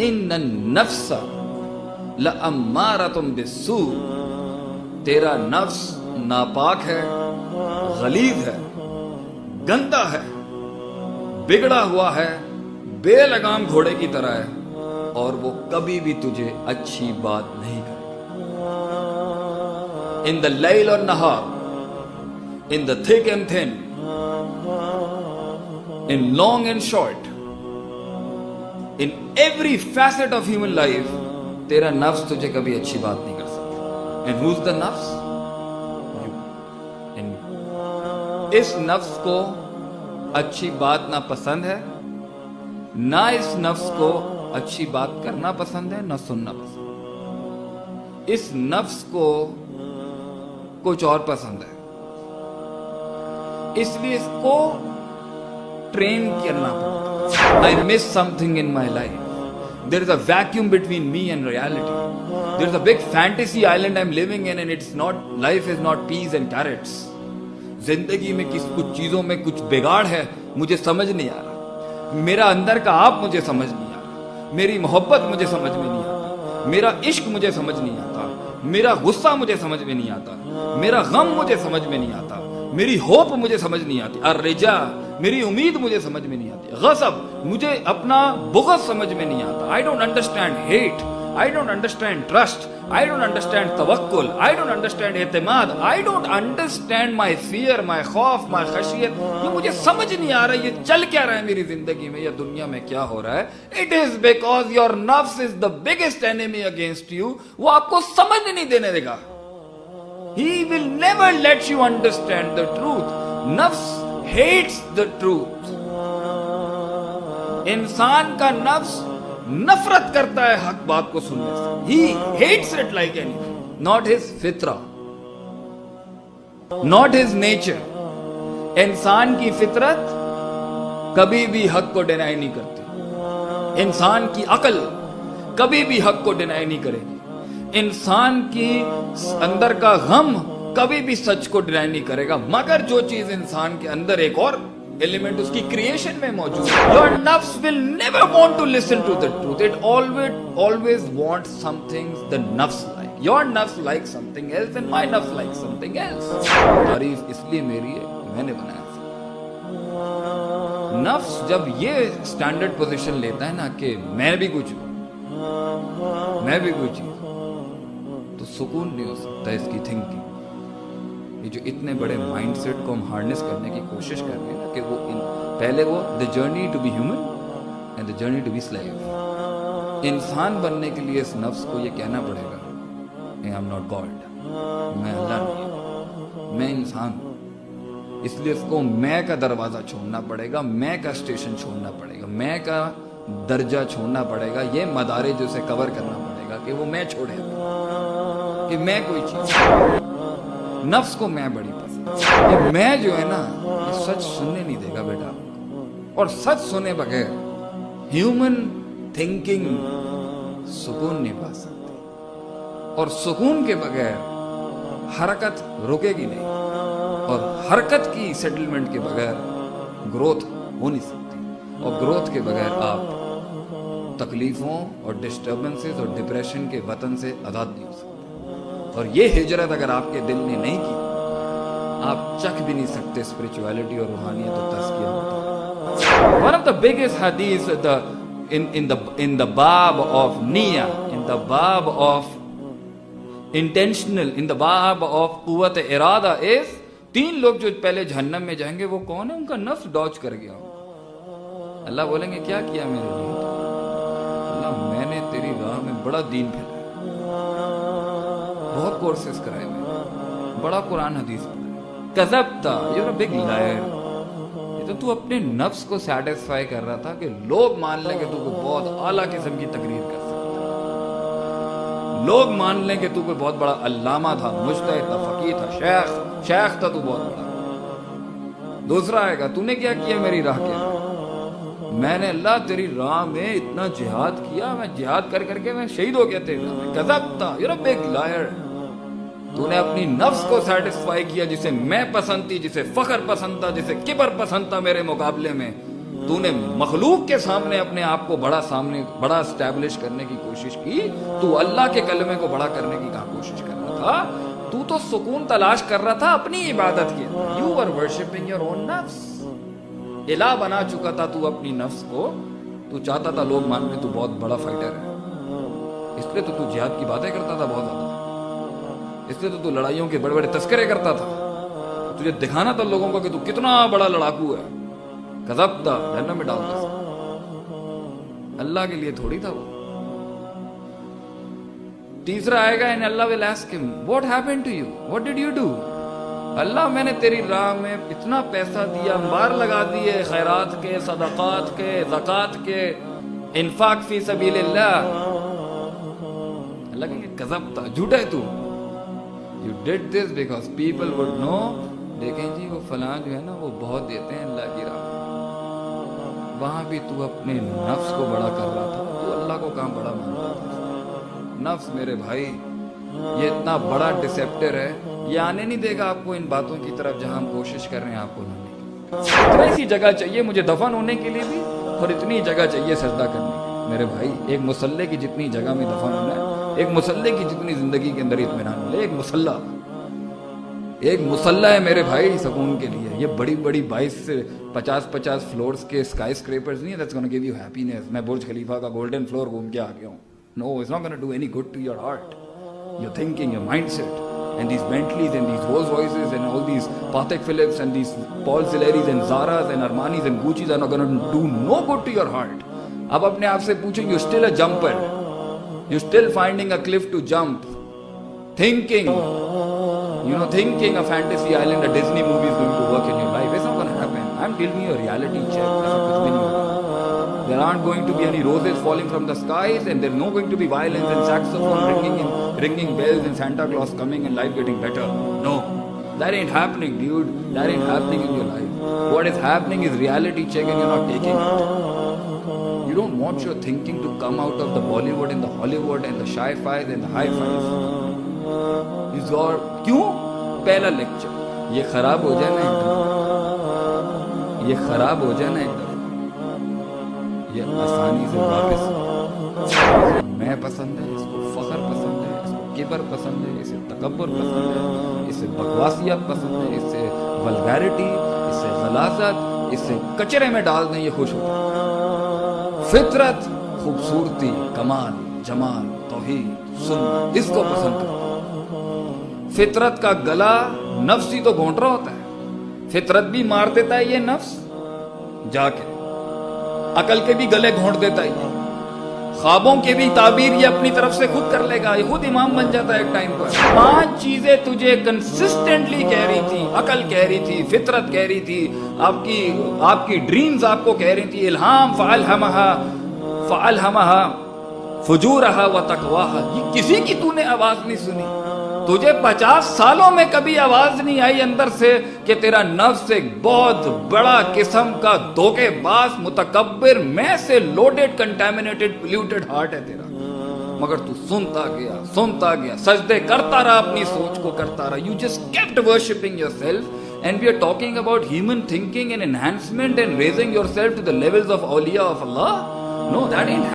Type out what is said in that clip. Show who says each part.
Speaker 1: ان النفس لامارۃ بالسوء، تیرا نفس ناپاک ہے، غلیظ ہے، گندا ہے، بگڑا ہوا ہے، بے لگام گھوڑے کی طرح ہے، اور وہ کبھی بھی تجھے اچھی بات نہیں کرے گا۔ ان دا لیل اور نہار، in the thick and thin, in long and short, in every facet of human life, تیرا نفس تجھے کبھی اچھی بات نہیں کر سکتا۔ And who's the نفس؟ You and me۔ اس نفس کو اچھی بات نہ پسند ہے، نہ اس نفس کو اچھی بات کرنا پسند ہے، نہ سننا پسند۔ اس نفس کو کچھ اور پسند ہے، اس لیے اس کو ٹرین کرنا پڑتا ہے۔ I miss something in my life. There is a vacuum between me and reality. There is a big fantasy island I'm living in, and it's not, life is not peas and carrots. زندگی میں کچھ چیزوں میں کچھ بگاڑ ہے، مجھے سمجھ نہیں آ رہا۔ میرا اندر کا آپ مجھے سمجھ نہیں آ رہا، میری محبت مجھے سمجھ میں نہیں آتا، میرا عشق مجھے سمجھ نہیں آتا، میرا غصہ مجھے سمجھ میں نہیں آتا، میرا غم مجھے سمجھ میں نہیں آتا، میری ہوپ مجھے سمجھ نہیں آتی، الرجا میری امید مجھے سمجھ میں نہیں آتی، غضب مجھے اپنا بغض سمجھ میں نہیں آتا۔ I don't understand hate, I don't understand trust, I don't understand توکل, I don't understand اعتماد, I don't understand my fear, my خوف, my خشیت۔ یہ مجھے سمجھ نہیں آ رہا یہ چل کیا رہا ہے میری زندگی میں یا دنیا میں کیا ہو رہا ہے۔ It is because your nafs is the biggest enemy against you۔ وہ آپ کو سمجھ نہیں دینے دے گا۔ He will never let you understand the truth۔ نفس hates the truth۔ انسان کا نفس نفرت کرتا ہے حق بات کو سننے سے۔ He hates it like anything۔ Not his فطرہ، not his nature۔ انسان کی فطرت کبھی بھی حق کو ڈینائی نہیں کرتی، انسان کی عقل کبھی بھی حق کو ڈینائی نہیں کرے گی، انسان کی اندر کا غم کبھی بھی سچ کو ڈینائی نہیں کرے گا، مگر جو چیز انسان کے اندر ایک اور ایلیمنٹ اس کی کریشن میں موجود ہے۔ Your nafs will never want to listen to the truth۔ It always wants something the nafs like۔ Your nafs likes something else and my nafs likes something else۔ تعریف اس لیے میری ہے میں نے بنایا۔ نفس جب یہ اسٹینڈرڈ پوزیشن لیتا ہے نا کہ میں بھی کچھ ہوں، میں بھی کوئی چیز، تو سکون نہیں ہو سکتا اس کی تھنکنگ۔ یہ جو اتنے بڑے مائنڈ سیٹ کو ہم ہارنس کرنے کی کوشش کر رہے ہیں نا کہ وہ پہلے وہ the journey to be human and the journey to be slave. انسان بننے کے لیے اس نفس کو یہ کہنا پڑے گا I am not God، میں اللہ نہیں، میں انسان ہوں۔ اس لیے اس کو میں کا دروازہ چھوڑنا پڑے گا، میں کا اسٹیشن چھوڑنا پڑے گا، میں کا درجہ چھوڑنا پڑے گا، یہ مدارج اسے کور کرنا پڑے گا کہ وہ میں چھوڑے کہ میں کوئی چیز۔ نفس کو میں بڑی پسند، یہ میں جو ہے نا یہ سچ سننے نہیں دے گا بیٹا، اور سچ سنے بغیر ہیومن تھنکنگ سکون نہیں پا سکتی، اور سکون کے بغیر حرکت رکے گی نہیں، اور حرکت کی سیٹلمنٹ کے بغیر گروتھ ہو نہیں سکتی، اور گروتھ کے بغیر آپ تکلیفوں اور ڈسٹربنسز اور ڈپریشن کے وطن سے آزاد نہیں ہو سکتے۔ اور یہ ہجرت اگر آپ کے دل نے نہیں کی، آپ چکھ بھی نہیں سکتے اسپرچویلٹی اور روحانیت اور تزکیہ۔ One of the biggest hadith in the bab of niya, in the bab of intentional, in the bab of قوت ارادہ is 3 لوگ جو پہلے جہنم میں جائیں گے وہ کون ہے؟ ان کا نفس ڈاج کر گیا۔ اللہ بولیں گے کیا کیا میرے لیے؟ اللہ میں نے تیری راہ میں بڑا دین پھیلایا، بہت کورسز کرائے میں، بڑا قرآن حدیث پڑھا۔ کذبتا، you are a big liar. یہ تو اپنے نفس کو سیٹسفائی کر رہا تھا کہ لوگ مان لیں کہ تو کوئی بہت اعلیٰ قسم کی تقریر کر سکتا ہے، لوگ مان لیں کہ تو کوئی بہت بڑا علامہ تھا، مجتہد تھا، فقیہ تھا، شیخ تھا، تو بہت بڑا۔ دوسرا آئے گا تو نے کیا کیا میری راہ کے؟ میں نے اللہ تیری راہ میں اتنا جہاد کیا، میں جہاد کر کر کے میں شہید ہو گیا تیری راہ میں۔ کذبتا، you are a big liar. تو نے اپنی نفس کو سیٹسفائی کیا جسے میں پسند تھی، جسے فخر پسند تھا، جسے کبر پسند تھا میرے مقابلے میں، تو نے مخلوق کے سامنے اپنے آپ کو بڑا اسٹیبلش کرنے کی کوشش کی. تو اللہ کے کلمے کو بڑا کرنے کی کہاں کوشش کر رہا تھا؟ تو سکون تلاش کر رہا تھا اپنی عبادت کے. You were worshipping your own نفس. الہ بنا چکا تھا تو اپنی نفس کو. تو چاہتا تھا لوگ مان لیں تو بہت بڑا فائٹر ہے, اس لیے تو جہاد کی باتیں کرتا تھا بہت زیادہ, اس لیے تو لڑائیوں کے بڑے بڑے تذکرے کرتا تھا. تجھے دکھانا تھا لوگوں کو کہ تو کتنا بڑا لڑاکو ہے. کذب تھا, جہنم میں ڈالتا تھا. اللہ کے لیے تھوڑی تھا وہ. تیسرا آئے گا and Allah will ask him, what happened to you? What did you do? اللہ میں نے تیری راہ میں اتنا پیسہ دیا, انبار لگا دیے خیرات کے, صدقات کے, زکوٰۃ کے, انفاق فی سبیل اللہ. اللہ کہیں گے کذب تھا, جھوٹا ہے تو. You did this because people would know. دیکھیں جی وہ فلاں جو ہے نا وہ بہت دیتے ہیں اللہ کی راہ میں. وہاں بھی تو اپنے نفس کو بڑا کر رہا تھا, تو اللہ کو کہاں بڑا مانتا تھا. نفس میرے بھائی یہ اتنا بڑا ڈسیپٹر ہے, یہ آنے نہیں دے گا آپ کو ان باتوں کی طرف جہاں ہم کوشش کر رہے ہیں آپ کو لانے کی. اتنی سی جگہ چاہیے مجھے دفن ہونے کے لیے بھی, اور اتنی جگہ چاہیے سجدہ کرنے کی. میرے بھائی ایک مصلی کی جتنی جگہ میں دفن ہونا ہے, ایک مصلی کی جتنی زندگی کے اندر اطمینان ہونا ہے, ایک مصلی ہے میرے بھائی سکون کے لیے. یہ بڑی بڑی 22 سے 50 فلورز کے اسکائی اسکریپرز نہیں ہے that's gonna give you happiness. میں برج خلیفہ کا گولڈن فلور گھوم کے آ گیا ہوں. No, it's not gonna do any good to your heart, your thinking, your mindset. And these Bentleys and these Rolls Royces and all these Patek Philipps and these Paul Zileris and Zaras and Armanis and Gucci's are not gonna do no good to your heart. اب اپنے آپ سے پوچھیں, you're still a jumper, you're still finding a cliff to jump, thinking a fantasy island, a Disney movie is going to work in your life. It's not gonna happen. I'm giving you a reality check. ایسا کچھ بھی نہیں ہوگا. There aren't going to be any roses falling from the skies, and there's not going to be violence and saxophone ringing bells and Santa Claus coming and life getting better. No, that ain't happening, dude. That ain't happening in your life. What is happening is reality check and you're not taking it. You don't want your thinking to come out of the Bollywood and the Hollywood and the sci-fis and the hi-fis. کیوں؟ پہلا lecture یہ خراب ہو جائے نا ایک دفعہ, یہ خراب ہو جائے نا ایک دفعہ, یہ آسانی سے واپس. میں پسند ہے, اس کو فخر پسند ہے, اس کو کبر پسند ہے, اسے تکبر پسند ہے, اسے بکواسیت پسند ہے, اس سے ولگیرٹی, اس سے غلاظت, اس سے کچرے میں ڈال دیں, یہ خوش ہوتا ہے. فطرت, خوبصورتی, کمال, جمال, توحید, سنت, اس کو پسند کرتا ہے. فطرت کا گلا نفس ہی تو گھونٹ رہا ہوتا ہے. فطرت بھی مار دیتا ہے یہ نفس جا کے, عقل کے بھی گلے گھونٹ دیتا ہے یہ, خوابوں کے بھی تعبیر یہ اپنی طرف سے خود کر لے گا, یہ خود امام بن جاتا ہے ایک ٹائم پر. 5 چیزیں تجھے کنسسٹنٹلی کہہ رہی تھی, عقل کہہ رہی تھی, فطرت کہہ رہی تھی, آپ کی ڈریمز آپ کو کہہ رہی تھی, الہام فالہمہا فجورہا و تقواہا. یہ کسی کی تو نے آواز نہیں سنی. تجھے 50 سالوں میں کبھی آواز نہیں آئی اندر سے کہ تیرا نفس ایک بہت بڑا قسم کا دھوکے باز, متکبر, میں سے لوڈڈ, کنٹامینیٹڈ, پلیوٹڈ ہارٹ ہے تیرا. مگر تو سنتا گیا, سجدے کرتا رہا, اپنی سوچ کو کرتا رہا. You just kept worshipping yourself, and we are talking about human thinking and enhancement and raising yourself to the levels of awliya of Allah. No, that ain't